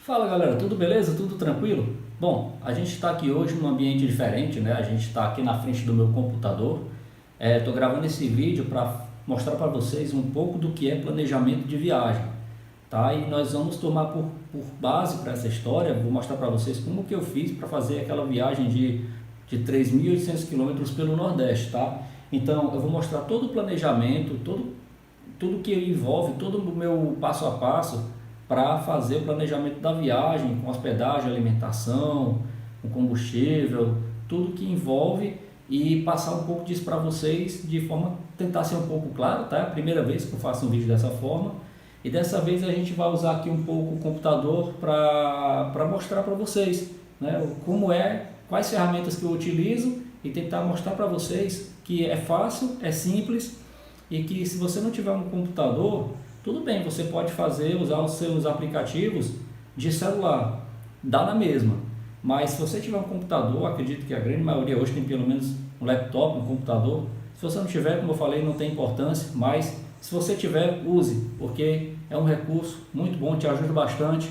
Fala galera, tudo beleza? Tudo tranquilo? Bom, a gente está aqui hoje num ambiente diferente, né? A gente está aqui na frente do meu computador. Estou gravando esse vídeo para mostrar para vocês um pouco do que é planejamento de viagem, tá? E nós vamos tomar por base para essa história, vou mostrar para vocês como que eu fiz para fazer aquela viagem de 3.800 quilômetros pelo Nordeste, tá? Então eu vou mostrar todo o planejamento, tudo que envolve, todo o meu passo a passo para fazer o planejamento da viagem, com hospedagem, alimentação, com combustível, tudo que envolve, e passar um pouco disso para vocês de forma tentar ser um pouco claro, tá? É a primeira vez que eu faço um vídeo dessa forma, e dessa vez a gente vai usar aqui um pouco o computador para mostrar para vocês, né, quais ferramentas que eu utilizo, e tentar mostrar para vocês que é fácil, é simples, e que se você não tiver um computador, tudo bem, você pode usar os seus aplicativos de celular, dá na mesma. Mas se você tiver um computador, acredito que a grande maioria hoje tem pelo menos um laptop, um computador. Se você não tiver, como eu falei, não tem importância, mas se você tiver, use, porque é um recurso muito bom, te ajuda bastante.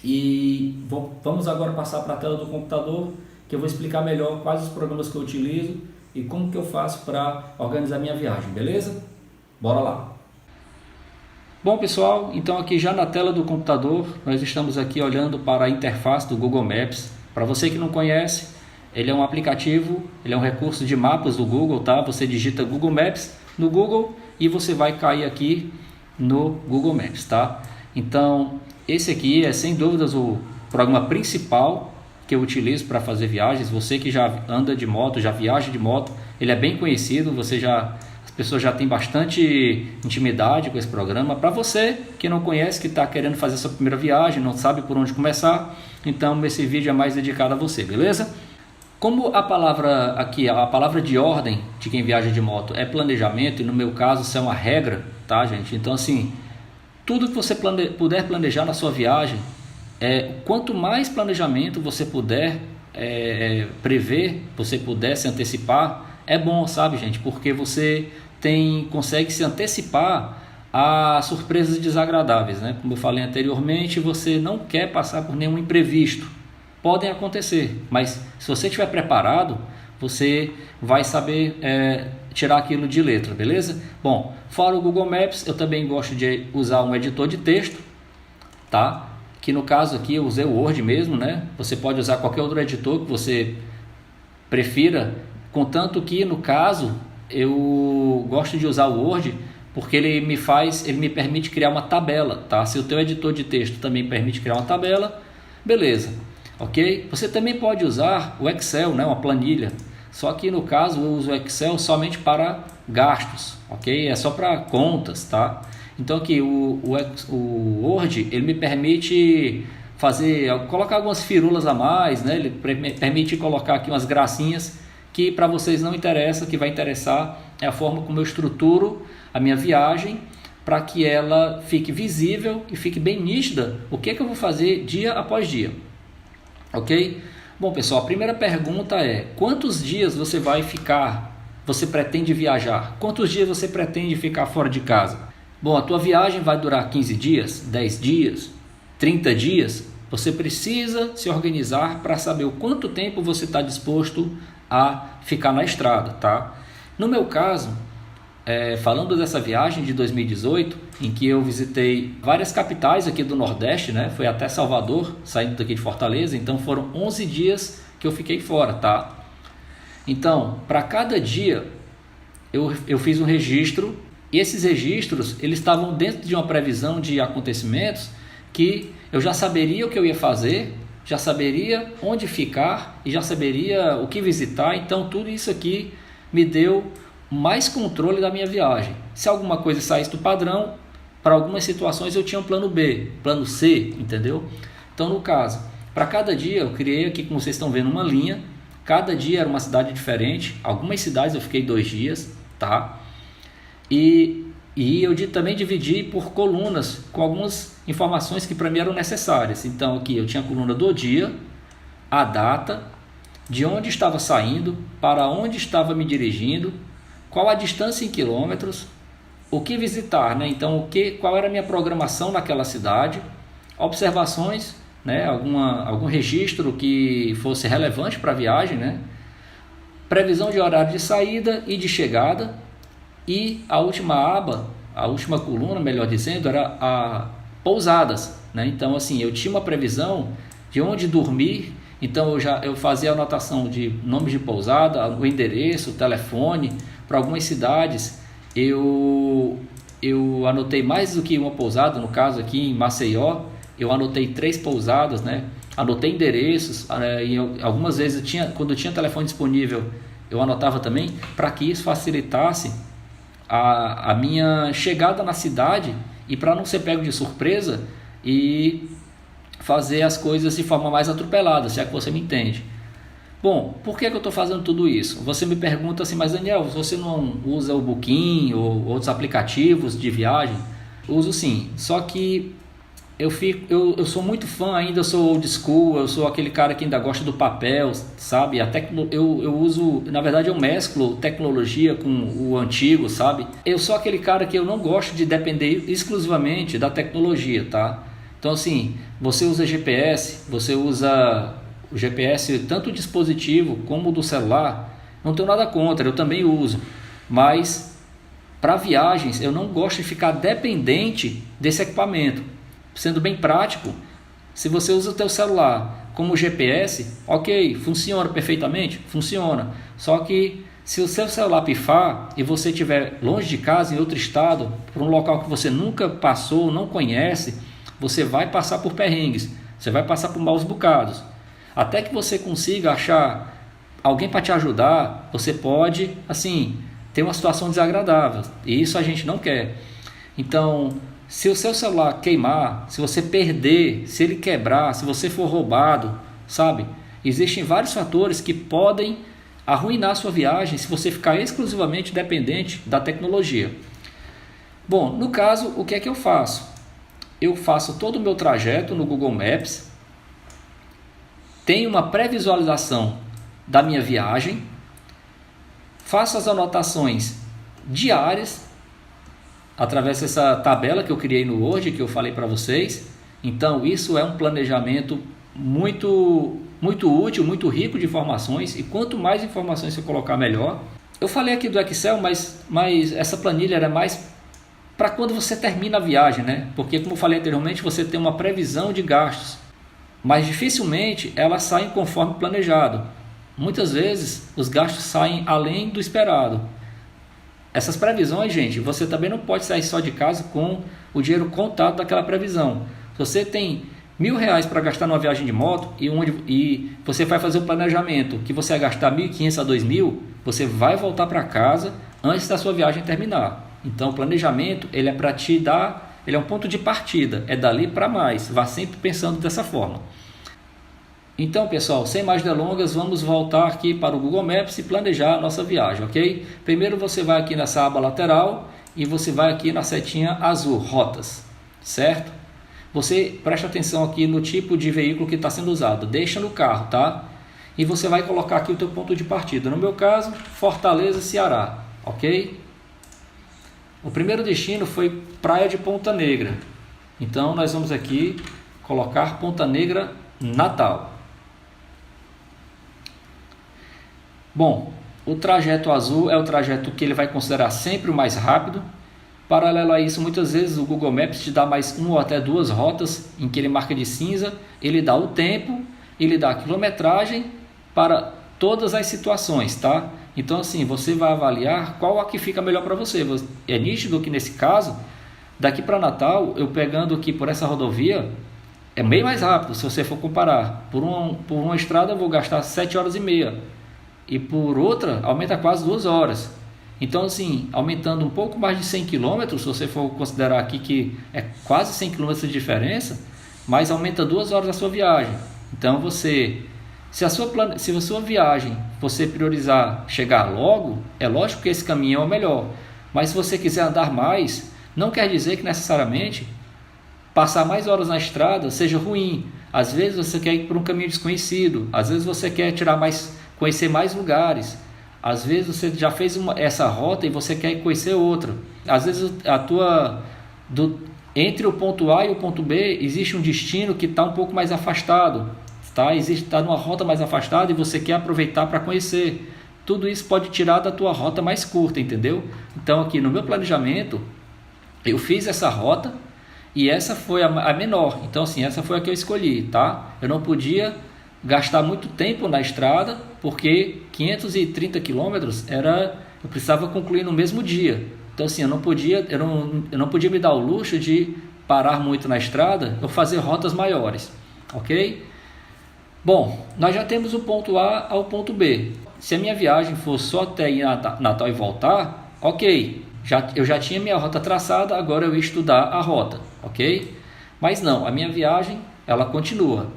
E vamos agora passar para a tela do computador, que eu vou explicar melhor quais os programas que eu utilizo e como que eu faço para organizar minha viagem, beleza? Bora lá! Bom pessoal, então aqui já na tela do computador, nós estamos aqui olhando para a interface do Google Maps. Para você que não conhece, ele é um aplicativo, ele é um recurso de mapas do Google, tá? Você digita Google Maps no Google e você vai cair aqui no Google Maps, tá? Então, esse aqui é sem dúvidas o programa principal que eu utilizo para fazer viagens. Você que já anda de moto, já viaja de moto, ele é bem conhecido, as pessoas já têm bastante intimidade com esse programa. Para você que não conhece, que está querendo fazer sua primeira viagem, não sabe por onde começar, então esse vídeo é mais dedicado a você, beleza? Como a palavra aqui, a palavra de ordem de quem viaja de moto é planejamento, e no meu caso isso é uma regra, tá gente? Então assim, tudo que você puder planejar na sua viagem, quanto mais planejamento você puder prever, você puder se antecipar, é bom, sabe gente, porque você consegue se antecipar a surpresas desagradáveis, né? Como eu falei anteriormente, você não quer passar por nenhum imprevisto. Podem acontecer, mas se você estiver preparado, você vai saber tirar aquilo de letra, beleza? Bom, fora o Google Maps, eu também gosto de usar um editor de texto, tá? Que no caso aqui eu usei o Word mesmo, né? Você pode usar qualquer outro editor que você prefira, contanto que no caso eu gosto de usar o Word porque ele me permite criar uma tabela, tá? Se o teu editor de texto também permite criar uma tabela, beleza, ok? Você também pode usar o Excel, né? Uma planilha, só que no caso eu uso o Excel somente para gastos, ok? É só para contas, tá? Então aqui o Word, ele me permite colocar algumas firulas a mais, né? Ele permite colocar aqui umas gracinhas que para vocês não interessa, que vai interessar é a forma como eu estruturo a minha viagem para que ela fique visível e fique bem nítida o que eu vou fazer dia após dia, ok? Bom pessoal, a primeira pergunta é: quantos dias você pretende viajar? Quantos dias você pretende ficar fora de casa? Bom, a tua viagem vai durar 15 dias, 10 dias, 30 dias? Você precisa se organizar para saber o quanto tempo você está disposto a ficar na estrada, tá? No meu caso, falando dessa viagem de 2018, em que eu visitei várias capitais aqui do Nordeste, né? Foi até Salvador, saindo daqui de Fortaleza, então foram 11 dias que eu fiquei fora, tá? Então, para cada dia, eu fiz um registro, e esses registros, eles estavam dentro de uma previsão de acontecimentos que eu já saberia o que eu ia fazer, já saberia onde ficar e já saberia o que visitar. Então tudo isso aqui me deu mais controle da minha viagem. Se alguma coisa saísse do padrão, para algumas situações eu tinha um plano B, plano C, entendeu? Então no caso, para cada dia eu criei aqui, como vocês estão vendo, uma linha. Cada dia era uma cidade diferente. Algumas cidades eu fiquei 2 dias, tá? E eu também dividi por colunas com algumas informações que para mim eram necessárias. Então aqui eu tinha a coluna do dia, a data, de onde estava saindo, para onde estava me dirigindo, qual a distância em quilômetros, o que visitar, né? Então qual era a minha programação naquela cidade, observações, né, algum registro que fosse relevante para a viagem, né, previsão de horário de saída e de chegada, e a última aba, a última coluna, melhor dizendo, era a pousadas, né? Então assim, eu tinha uma previsão de onde dormir, então eu fazia a anotação de nomes de pousada, o endereço, o telefone. Para algumas cidades eu anotei mais do que uma pousada, no caso aqui em Maceió, eu anotei 3 pousadas, né? Anotei endereços, e algumas vezes quando tinha telefone disponível, eu anotava também, para que isso facilitasse a minha chegada na cidade e para não ser pego de surpresa e fazer as coisas de forma mais atropelada, se é que você me entende. Bom, por que eu estou fazendo tudo isso? Você me pergunta assim, mas Daniel, você não usa o Booking ou outros aplicativos de viagem? Uso sim, só que eu sou muito fã ainda, eu sou old school, eu sou aquele cara que ainda gosta do papel, sabe? Eu uso, na verdade eu mesclo tecnologia com o antigo, sabe? Eu sou aquele cara que eu não gosto de depender exclusivamente da tecnologia, tá? Então assim, você usa GPS, você usa o GPS tanto do dispositivo como do celular, não tenho nada contra, eu também uso, mas para viagens eu não gosto de ficar dependente desse equipamento. Sendo bem prático, se você usa o teu celular como GPS, ok, funciona perfeitamente? Funciona. Só que se o seu celular pifar e você estiver longe de casa, em outro estado, por um local que você nunca passou, não conhece, você vai passar por perrengues, você vai passar por maus bocados. Até que você consiga achar alguém para te ajudar, você pode, assim, ter uma situação desagradável. E isso a gente não quer. Então, se o seu celular queimar, se você perder, se ele quebrar, se você for roubado, sabe? Existem vários fatores que podem arruinar a sua viagem se você ficar exclusivamente dependente da tecnologia. Bom, no caso, o que é que eu faço? Eu faço todo o meu trajeto no Google Maps, tenho uma pré-visualização da minha viagem, faço as anotações diárias, através dessa tabela que eu criei no Word, que eu falei para vocês. Então isso é um planejamento muito útil, muito rico de informações, e quanto mais informações você colocar, melhor. Eu falei aqui do Excel, mas essa planilha era mais para quando você termina a viagem, né? Porque, como eu falei anteriormente, você tem uma previsão de gastos, mas dificilmente elas saem conforme planejado. Muitas vezes os gastos saem além do esperado. Essas previsões, gente, você também não pode sair só de casa com o dinheiro contado daquela previsão. Se você tem R$1.000 para gastar numa viagem de moto e você vai fazer o planejamento que você vai gastar 1.500 a 2.000, você vai voltar para casa antes da sua viagem terminar. Então o planejamento, ele é para te dar, ele é um ponto de partida, é dali para mais. Vá sempre pensando dessa forma. Então, pessoal, sem mais delongas, vamos voltar aqui para o Google Maps e planejar a nossa viagem, ok? Primeiro você vai aqui nessa aba lateral e você vai aqui na setinha azul, rotas, certo? Você presta atenção aqui no tipo de veículo que está sendo usado, deixa no carro, tá? E você vai colocar aqui o teu ponto de partida, no meu caso, Fortaleza, Ceará, ok? O primeiro destino foi Praia de Ponta Negra, então nós vamos aqui colocar Ponta Negra, Natal. Bom, o trajeto azul é o trajeto que ele vai considerar sempre o mais rápido. Paralelo a isso, muitas vezes o Google Maps te dá mais 1 ou até 2 rotas em que ele marca de cinza. Ele dá o tempo, ele dá a quilometragem para todas as situações, tá? Então assim, você vai avaliar qual a que fica melhor para você. É nítido que nesse caso, daqui para Natal, eu pegando aqui por essa rodovia, é bem mais rápido se você for comparar. Por uma estrada eu vou gastar 7 horas e meia. E por outra, aumenta quase 2 horas. Então, assim, aumentando um pouco mais de 100 km, se você for considerar aqui que é quase 100 km de diferença, mas aumenta 2 horas a sua viagem. Então, se a sua viagem você priorizar chegar logo, é lógico que esse caminho é o melhor. Mas se você quiser andar mais, não quer dizer que necessariamente passar mais horas na estrada seja ruim. Às vezes você quer ir por um caminho desconhecido, às vezes você quer conhecer mais lugares, às vezes você já fez essa rota e você quer conhecer outra. Às vezes Entre o ponto A e o ponto B existe um destino que está um pouco mais afastado, tá? Está numa rota mais afastada e você quer aproveitar para conhecer. Tudo isso pode tirar da tua rota mais curta, entendeu? Então aqui no meu planejamento eu fiz essa rota e essa foi a menor. Então assim, essa foi a que eu escolhi, tá? Eu não podia gastar muito tempo na estrada porque 530 quilômetros eu precisava concluir no mesmo dia. Então assim, eu não podia me dar o luxo de parar muito na estrada ou fazer rotas maiores, ok? Bom, nós já temos o ponto A ao ponto B. Se a minha viagem for só até ir a Natal e voltar, ok. Eu já tinha minha rota traçada, agora eu ia estudar a rota, ok? Mas não, a minha viagem ela continua.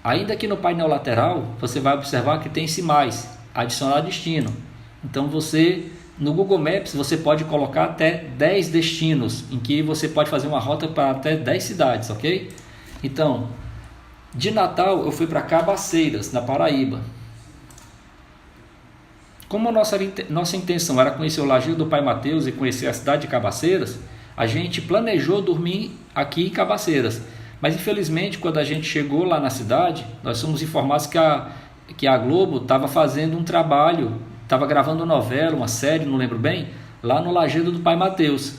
Ainda que no painel lateral, você vai observar que tem esse mais, adicionar destino. Então no Google Maps você pode colocar até 10 destinos, em que você pode fazer uma rota para até 10 cidades, ok? Então, de Natal eu fui para Cabaceiras, na Paraíba. Como a nossa intenção era conhecer o Lajeado do Pai Mateus e conhecer a cidade de Cabaceiras, a gente planejou dormir aqui em Cabaceiras. Mas infelizmente, quando a gente chegou lá na cidade, nós fomos informados que a Globo estava fazendo um trabalho, estava gravando uma novela, uma série, não lembro bem, lá no Lajeado do Pai Mateus.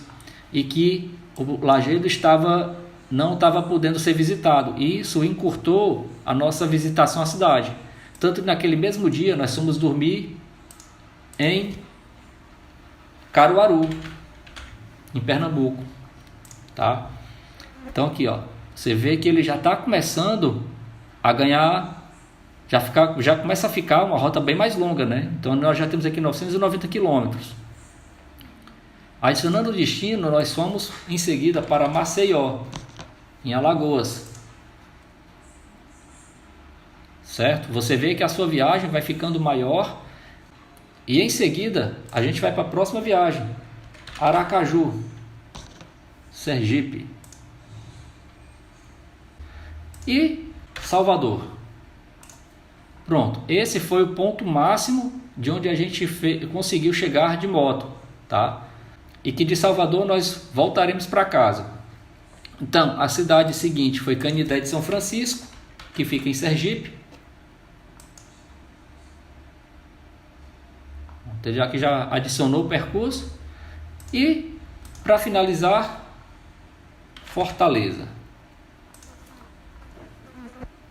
E que o Lajeado não estava podendo ser visitado. E isso encurtou a nossa visitação à cidade. Tanto que naquele mesmo dia nós fomos dormir em Caruaru, em Pernambuco, tá? Então aqui, ó, você vê que ele já está começando a ganhar, já começa a ficar uma rota bem mais longa, né? Então nós já temos aqui 990 quilômetros. Adicionando o destino, nós fomos em seguida para Maceió, em Alagoas. Certo? Você vê que a sua viagem vai ficando maior e em seguida a gente vai para a próxima viagem, Aracaju, Sergipe e Salvador. Pronto, esse foi o ponto máximo de onde a gente conseguiu chegar de moto, tá? E que de Salvador nós voltaremos para casa. Então, a cidade seguinte foi Canidé de São Francisco, que fica em Sergipe. Já que já adicionou o percurso. E, para finalizar, Fortaleza.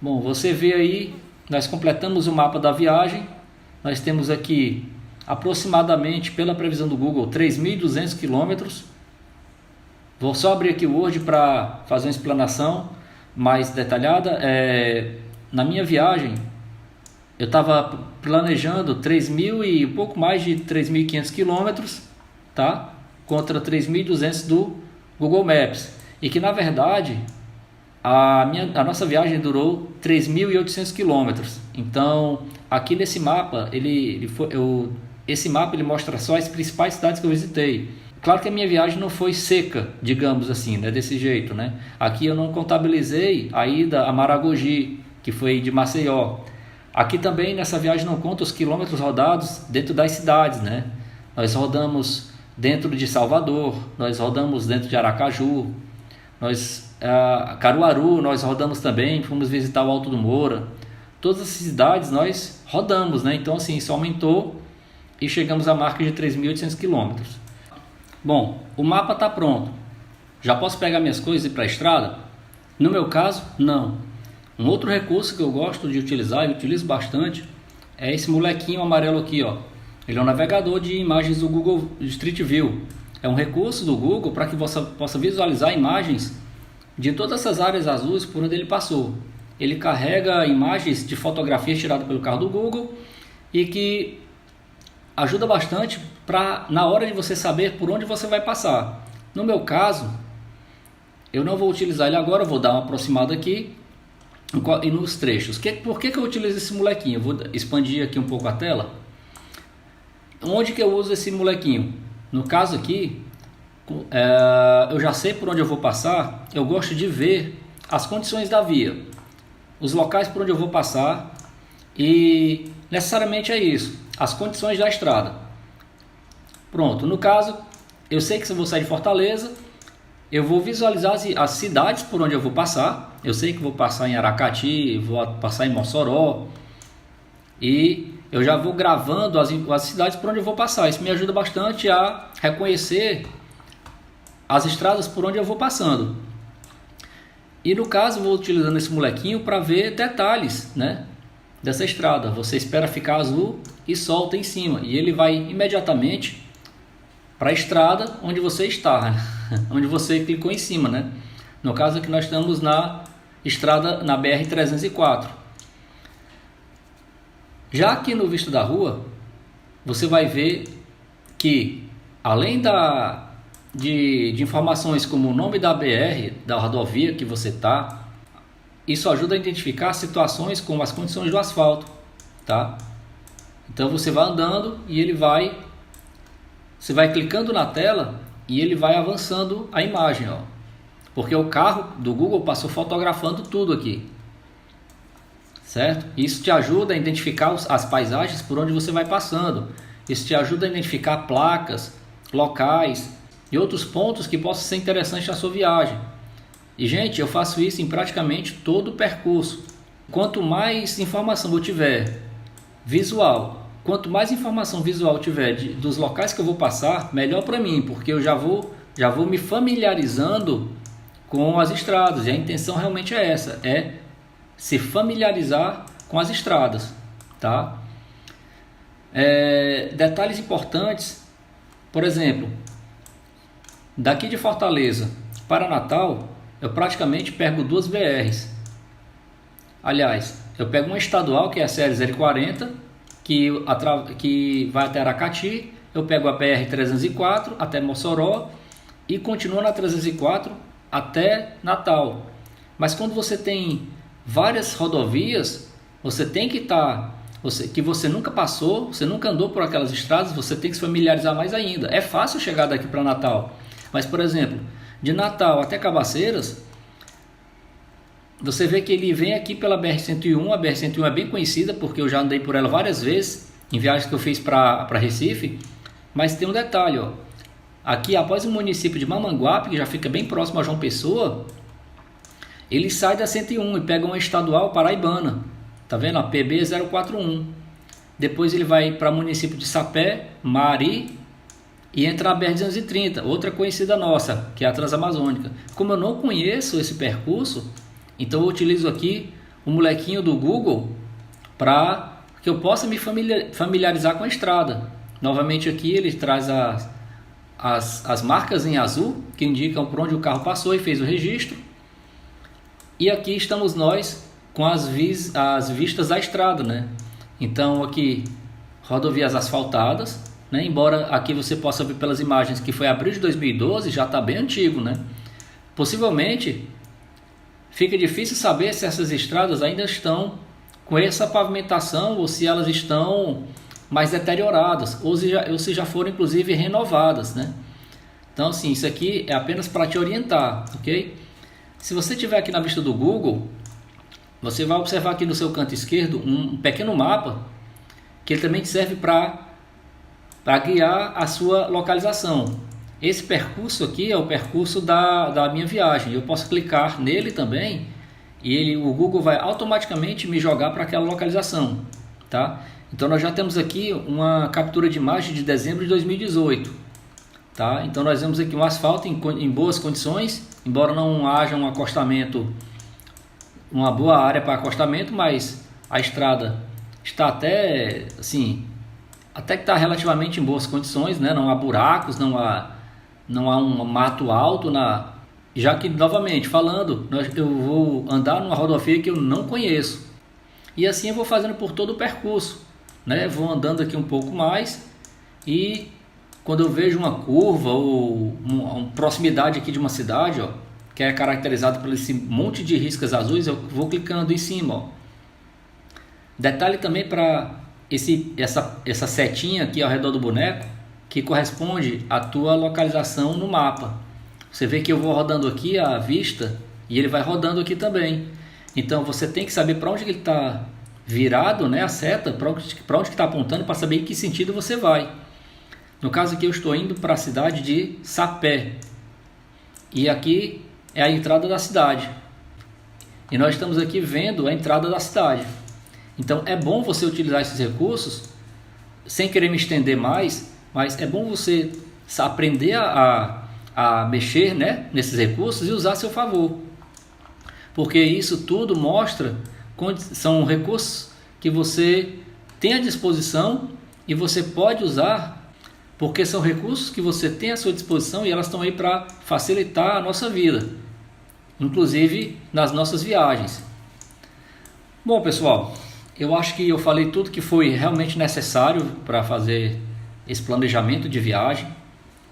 Bom, você vê aí, nós completamos o mapa da viagem. Nós temos aqui aproximadamente, pela previsão do Google, 3.200 quilômetros. Vou só abrir aqui o Word para fazer uma explanação mais detalhada. Na minha viagem, eu estava planejando 3.000 e um pouco mais de 3.500 quilômetros, tá? Contra 3.200 do Google Maps. E que na verdade a nossa viagem durou 3.800 quilômetros. Então aqui nesse mapa esse mapa ele mostra só as principais cidades que eu visitei. Claro que a minha viagem não foi seca, digamos assim, né? Desse jeito, né? Aqui eu não contabilizei a ida a Maragogi, que foi de Maceió. Aqui também nessa viagem não conta os quilômetros rodados dentro das cidades, né? Nós rodamos dentro de Salvador, nós rodamos dentro de Aracaju, Caruaru nós rodamos também, fomos visitar o Alto do Moura. Todas as cidades nós rodamos, né? Então assim, isso aumentou e chegamos à marca de 3.800 quilômetros. Bom, o mapa está pronto. Já posso pegar minhas coisas e ir para a estrada? No meu caso, não. Um outro recurso que eu gosto de utilizar e utilizo bastante é esse molequinho amarelo aqui, ó. Ele é um navegador de imagens do Google Street View. É um recurso do Google para que você possa visualizar imagens de todas essas áreas azuis por onde ele passou. Ele carrega imagens de fotografias tiradas pelo carro do Google e que ajuda bastante na hora de você saber por onde você vai passar. No meu caso, eu não vou utilizar ele agora, eu vou dar uma aproximada aqui e nos trechos. Por que eu utilizo esse molequinho? Eu vou expandir aqui um pouco a tela. Onde que eu uso esse molequinho? No caso aqui, eu já sei por onde eu vou passar. Eu gosto de ver as condições da via, os locais por onde eu vou passar, e necessariamente é isso, as condições da estrada. Pronto, no caso, eu sei que se eu vou sair de Fortaleza, eu vou visualizar as cidades por onde eu vou passar. Eu sei que vou passar em Aracati, vou passar em Mossoró, e eu já vou gravando as cidades por onde eu vou passar. Isso me ajuda bastante a reconhecer as estradas por onde eu vou passando. E no caso, vou utilizando esse molequinho para ver detalhes, né, dessa estrada. Você espera ficar azul e solta em cima, e ele vai imediatamente para a estrada onde você está, né? Onde você clicou em cima, né? No caso aqui nós estamos na estrada, na BR-304. Já aqui no visto da rua, você vai ver que além de informações como o nome da BR, da rodovia que você está, isso ajuda a identificar situações como as condições do asfalto, tá? Então você vai andando e você vai clicando na tela e ele vai avançando a imagem, ó. Porque o carro do Google passou fotografando tudo aqui, certo? Isso te ajuda a identificar as paisagens por onde você vai passando. Isso te ajuda a identificar placas, locais e outros pontos que possam ser interessantes na sua viagem. E, gente, eu faço isso em praticamente todo o percurso. Quanto mais informação eu tiver visual, quanto mais informação visual tiver dos locais que eu vou passar, melhor para mim, porque eu já vou me familiarizando com as estradas. E a intenção realmente é essa, é se familiarizar com as estradas, tá? Detalhes importantes, por exemplo, daqui de Fortaleza para Natal, eu praticamente pego duas BRs. Aliás, eu pego uma estadual, que é a série 040, que vai até Aracati. Eu pego a BR-304 até Mossoró e continuo na 304 até Natal. Mas quando você tem várias rodovias, você tem que que você nunca passou, você nunca andou por aquelas estradas, você tem que se familiarizar mais ainda. É fácil chegar daqui para Natal, mas, por exemplo, de Natal até Cabaceiras, você vê que ele vem aqui pela BR-101. A BR-101 é bem conhecida porque eu já andei por ela várias vezes em viagens que eu fiz para Recife. Mas tem um detalhe, ó. Aqui após o município de Mamanguape, que já fica bem próximo a João Pessoa, ele sai da 101 e pega uma estadual paraibana, tá vendo? A PB-041. Depois ele vai para o município de Sapé, Mari, e entra na BR-230, outra conhecida nossa, que é a Transamazônica. Como eu não conheço esse percurso, então eu utilizo aqui o molequinho do Google para que eu possa me familiarizar com a estrada. Novamente aqui ele traz as marcas em azul, que indicam por onde o carro passou e fez o registro. E aqui estamos nós com as vistas da estrada, né? Então aqui rodovias asfaltadas, né? Embora aqui você possa ver pelas imagens que foi abril de 2012, já está bem antigo, né? Possivelmente fica difícil saber se essas estradas ainda estão com essa pavimentação ou se elas estão mais deterioradas ou se já foram inclusive renovadas, né? Então, assim, isso aqui é apenas para te orientar, ok? Se você estiver aqui na vista do Google, você vai observar aqui no seu canto esquerdo um pequeno mapa que ele também serve para guiar a sua localização. Esse percurso aqui é o percurso da minha viagem. Eu posso clicar nele também e o Google vai automaticamente me jogar para aquela localização, tá? Então nós já temos aqui uma captura de imagem de dezembro de 2018, tá? Então nós vemos aqui um asfalto em boas condições, embora não haja um acostamento, uma boa área para acostamento, mas a estrada está até que está relativamente em boas condições, né? Não há buracos, não há um mato alto já que, novamente falando, eu vou andar numa rodovia que eu não conheço, e assim eu vou fazendo por todo o percurso, né? Vou andando aqui um pouco mais e quando eu vejo uma curva ou uma proximidade aqui de uma cidade, ó, que é caracterizado por esse monte de riscas azuis, eu vou clicando em cima, ó. Detalhe também para essa setinha aqui ao redor do boneco, que corresponde à tua localização no mapa. Você vê que eu vou rodando aqui a vista e ele vai rodando aqui também. Então você tem que saber para onde ele está virado, né, a seta, para onde que está apontando, para saber em que sentido você vai. No caso aqui eu estou indo para a cidade de Sapé. E aqui é a entrada da cidade. E nós estamos aqui vendo a entrada da cidade. Então é bom você utilizar esses recursos, sem querer me estender mais, mas é bom você aprender a mexer, né, nesses recursos e usar a seu favor. Porque isso tudo mostra, são recursos que você tem à disposição e você pode usar, porque são recursos que você tem à sua disposição e elas estão aí para facilitar a nossa vida, inclusive nas nossas viagens. Bom, pessoal, eu acho que eu falei tudo que foi realmente necessário para fazer esse planejamento de viagem,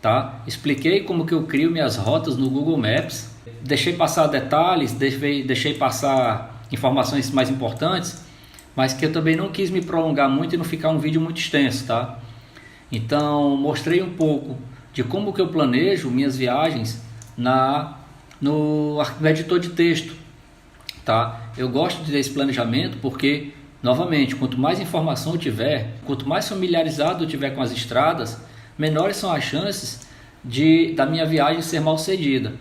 tá? Expliquei como que eu crio minhas rotas no Google Maps, deixei passar detalhes, deixei passar informações mais importantes, mas que eu também não quis me prolongar muito e não ficar um vídeo muito extenso, tá? Então, mostrei um pouco de como que eu planejo minhas viagens no editor de texto, tá? Eu gosto desse planejamento porque, novamente, quanto mais informação eu tiver, quanto mais familiarizado eu tiver com as estradas, menores são as chances da minha viagem ser mal sucedida.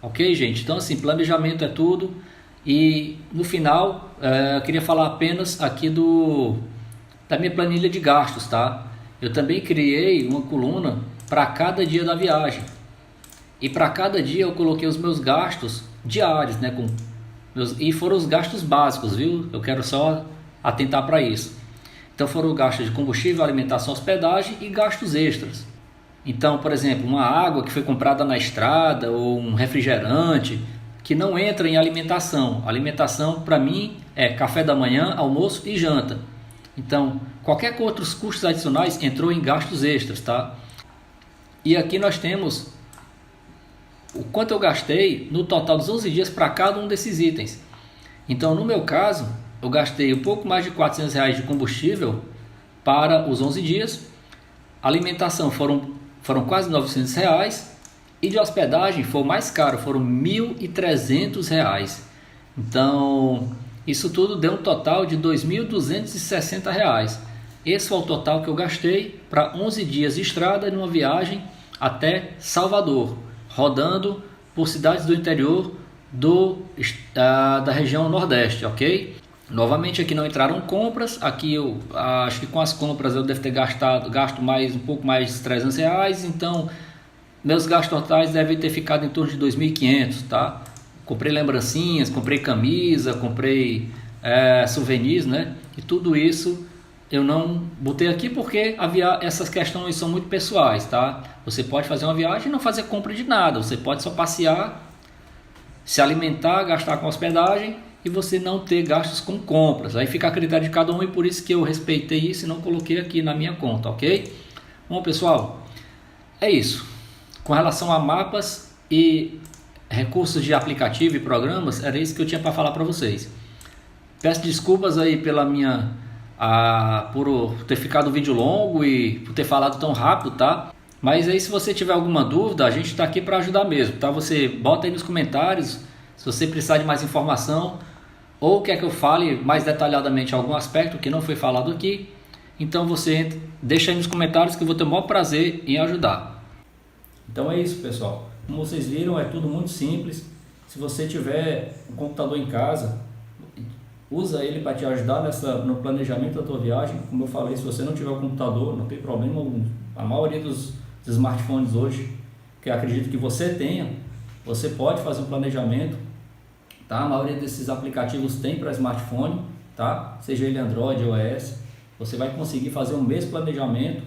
Ok, gente? Então, assim, planejamento é tudo. E no final, eu queria falar apenas aqui da minha planilha de gastos, tá? Eu também criei uma coluna para cada dia da viagem. E para cada dia eu coloquei os meus gastos diários, né? E foram os gastos básicos, viu? Eu quero só atentar para isso. Então foram gastos de combustível, alimentação, hospedagem e gastos extras. Então, por exemplo, uma água que foi comprada na estrada ou um refrigerante que não entra em alimentação. Alimentação para mim é café da manhã, almoço e janta. Então, qualquer outros custos adicionais entrou em gastos extras, tá? E aqui nós temos o quanto eu gastei no total dos 11 dias para cada um desses itens. Então, no meu caso, eu gastei um pouco mais de R$400 de combustível para os 11 dias. Alimentação foram quase R$900 e de hospedagem foi o mais caro, foram R$1.300. Então, isso tudo deu um total de R$2.260. Esse foi o total que eu gastei para 11 dias de estrada numa viagem até Salvador, rodando por cidades do interior da região Nordeste, ok? Novamente aqui não entraram compras, aqui eu acho que com as compras eu devo ter gasto um pouco mais de R$300, então meus gastos totais devem ter ficado em torno de 2.500, tá? Comprei lembrancinhas, comprei camisa, comprei souvenirs, né? E tudo isso eu não botei aqui porque essas questões são muito pessoais, tá? Você pode fazer uma viagem e não fazer compra de nada, você pode só passear, se alimentar, gastar com hospedagem e você não ter gastos com compras. Aí fica a critério de cada um e por isso que eu respeitei isso e não coloquei aqui na minha conta, ok? Bom, pessoal, é isso. Com relação a mapas e recursos de aplicativo e programas, era isso que eu tinha para falar para vocês. Peço desculpas aí por ter ficado o vídeo longo e por ter falado tão rápido, tá? Mas aí se você tiver alguma dúvida, a gente está aqui para ajudar mesmo, tá? Você bota aí nos comentários se você precisar de mais informação ou quer que eu fale mais detalhadamente algum aspecto que não foi falado aqui. Então você deixa aí nos comentários que eu vou ter o maior prazer em ajudar. Então é isso, pessoal. Como vocês viram, é tudo muito simples. Se você tiver um computador em casa, usa ele para te ajudar no planejamento da tua viagem. Como eu falei, se você não tiver o computador, não tem problema algum. A maioria dos smartphones hoje, que eu acredito que você tenha, você pode fazer um planejamento, tá? A maioria desses aplicativos tem para smartphone, tá? Seja ele Android ou iOS, você vai conseguir fazer o mesmo planejamento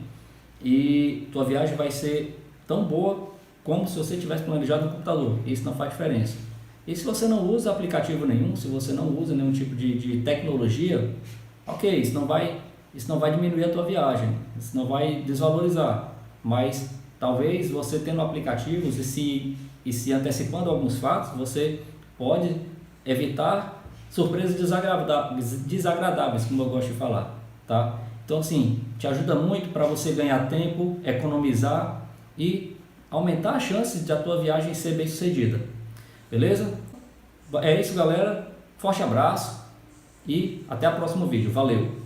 e tua viagem vai ser tão boa como se você tivesse planejado no computador. Isso não faz diferença. E se você não usa aplicativo nenhum, se você não usa nenhum tipo de tecnologia, ok, isso não vai diminuir a tua viagem, isso não vai desvalorizar, mas talvez você tendo aplicativos e se antecipando a alguns fatos, você pode evitar surpresas desagradáveis, como eu gosto de falar, tá? Então assim, te ajuda muito para você ganhar tempo, economizar e aumentar a chance de a tua viagem ser bem sucedida. Beleza? É isso, galera. Forte abraço e até o próximo vídeo. Valeu!